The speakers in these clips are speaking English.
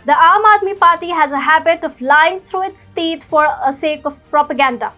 The Aam Aadmi Party has a habit of lying through its teeth for the sake of propaganda.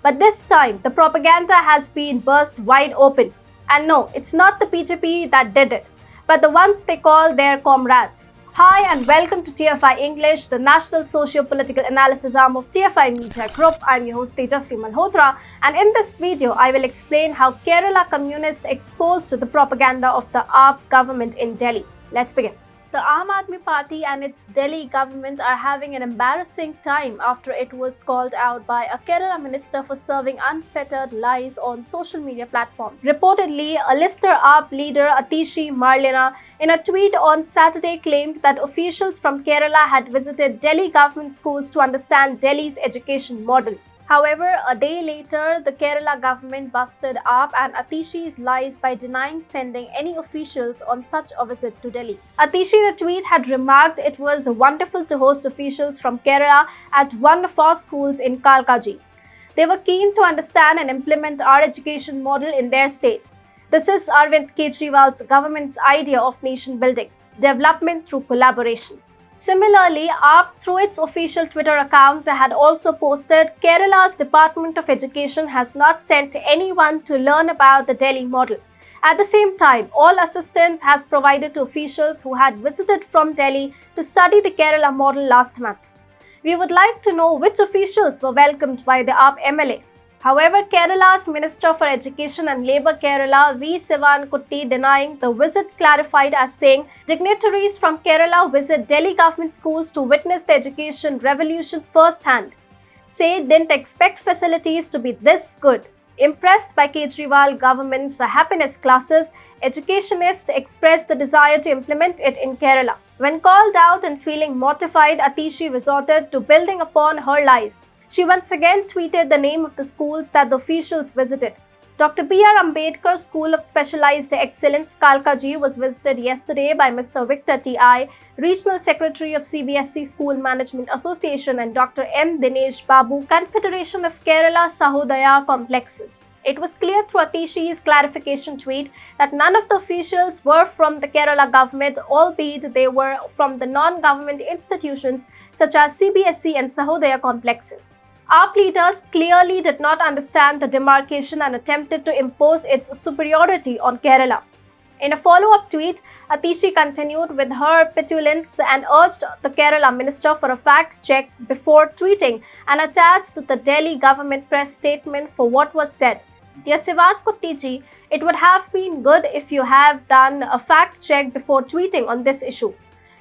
But this time, the propaganda has been burst wide open. And no, it's not the BJP that did it, but the ones they call their comrades. Hi and welcome to TFI English, the national socio-political analysis arm of TFI Media Group. I'm your host Tejasvi Malhotra, and in this video, I will explain how Kerala communists exposed the propaganda of the AAP government in Delhi. Let's begin. The Aam Aadmi Party and its Delhi government are having an embarrassing time after it was called out by a Kerala minister for serving unfettered lies on social media platforms. Reportedly, a Lister AAP leader Atishi Marlena in a tweet on Saturday claimed that officials from Kerala had visited Delhi government schools to understand Delhi's education model. However, a day later, the Kerala government busted AAP and Atishi's lies by denying sending any officials on such a visit to Delhi. Atishi in a tweet had remarked it was wonderful to host officials from Kerala at one of our schools in Kalkaji. They were keen to understand and implement our education model in their state. This is Arvind Kejriwal's government's idea of nation building, development through collaboration. Similarly, AAP, through its official Twitter account, had also posted, Kerala's Department of Education has not sent anyone to learn about the Delhi model. At the same time, all assistance has provided to officials who had visited from Delhi to study the Kerala model last month. We would like to know which officials were welcomed by the AAP MLA. However, Kerala's Minister for Education and Labour Kerala V. Sivankutty denying the visit clarified as saying dignitaries from Kerala visit Delhi government schools to witness the education revolution firsthand. Say didn't expect facilities to be this good. Impressed by Kejriwal government's happiness classes, educationists expressed the desire to implement it in Kerala. When called out and feeling mortified, Atishi resorted to building upon her lies. She once again tweeted the name of the schools that the officials visited. Dr. B.R. Ambedkar School of Specialized Excellence, Kalkaji, was visited yesterday by Mr. Victor T.I., Regional Secretary of CBSE School Management Association, and Dr. M. Dinesh Babu, Confederation of Kerala Sahodaya Complexes. It was clear through Atishi's clarification tweet that none of the officials were from the Kerala government, albeit they were from the non-government institutions such as CBSE and Sahodaya complexes. AAP leaders clearly did not understand the demarcation and attempted to impose its superiority on Kerala. In a follow-up tweet, Atishi continued with her petulance and urged the Kerala minister for a fact check before tweeting and attached the Delhi government press statement for what was said. Dear Sivankutty ji, it would have been good if you have done a fact check before tweeting on this issue.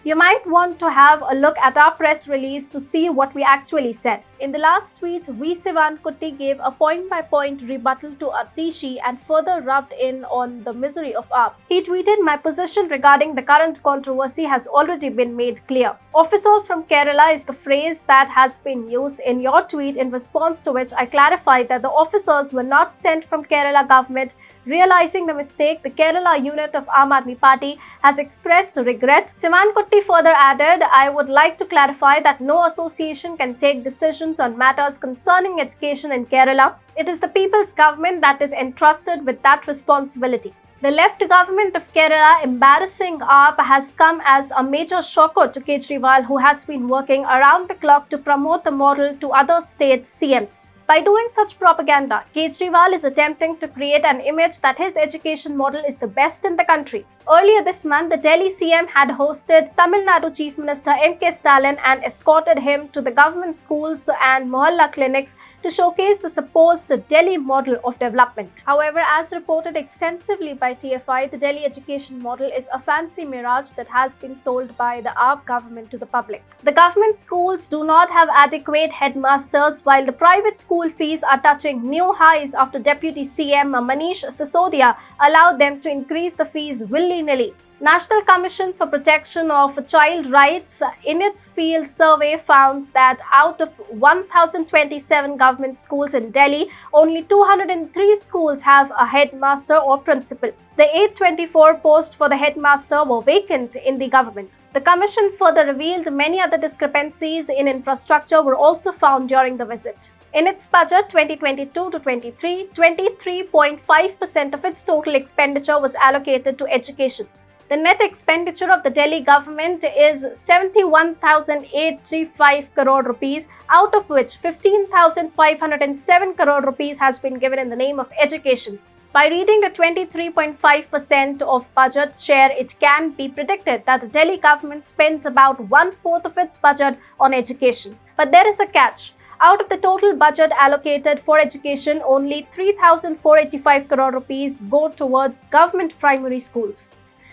You might want to have a look at our press release to see what we actually said. In the last tweet, V. Sivankutty gave a point-by-point rebuttal to Atishi and further rubbed in on the misery of AAP. He tweeted, "My position regarding the current controversy has already been made clear. Officers from Kerala is the phrase that has been used in your tweet, in response to which I clarified that the officers were not sent from Kerala government. Realizing the mistake, the Kerala unit of Aam Aadmi Party has expressed regret." Sivankutty further added, "I would like to clarify that no association can take decisions on matters concerning education in Kerala. It is the people's government that is entrusted with that responsibility." The left government of Kerala embarrassing AAP has come as a major shocker to Kejriwal, who has been working around the clock to promote the model to other state CMs. By doing such propaganda, Kejriwal is attempting to create an image that his education model is the best in the country. Earlier this month, the Delhi CM had hosted Tamil Nadu Chief Minister M.K. Stalin and escorted him to the government schools and mohalla clinics to showcase the supposed Delhi model of development. However, as reported extensively by TFI, the Delhi education model is a fancy mirage that has been sold by the AAP government to the public. The government schools do not have adequate headmasters, while the private school fees are touching new highs after Deputy CM Manish Sisodia allowed them to increase the fees willy-nilly. National Commission for Protection of Child Rights in its field survey found that out of 1,027 government schools in Delhi, only 203 schools have a headmaster or principal. The 824 posts for the headmaster were vacant in the government. The commission further revealed many other discrepancies in infrastructure were also found during the visit. In its budget 2022 to 23, 23.5% of its total expenditure was allocated to education. The net expenditure of the Delhi government is 71,835 crore rupees, out of which 15,507 crore rupees has been given in the name of education. By reading the 23.5% of budget share, it can be predicted that the Delhi government spends about one-fourth of its budget on education. But there is a catch. Out of the total budget allocated for education, only 3,485 crore rupees go towards government primary schools.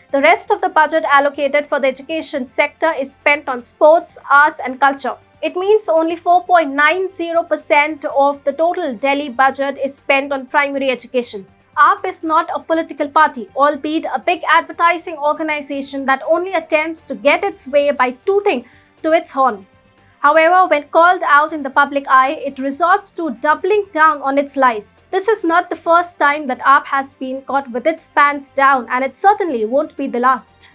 The rest of the budget allocated for the education sector is spent on sports, arts and culture. It means only 4.90% of the total Delhi budget is spent on primary education. AAP is not a political party, albeit a big advertising organization that only attempts to get its way by tooting to its horn. However, when called out in the public eye, it resorts to doubling down on its lies. This is not the first time that AAP has been caught with its pants down, and it certainly won't be the last.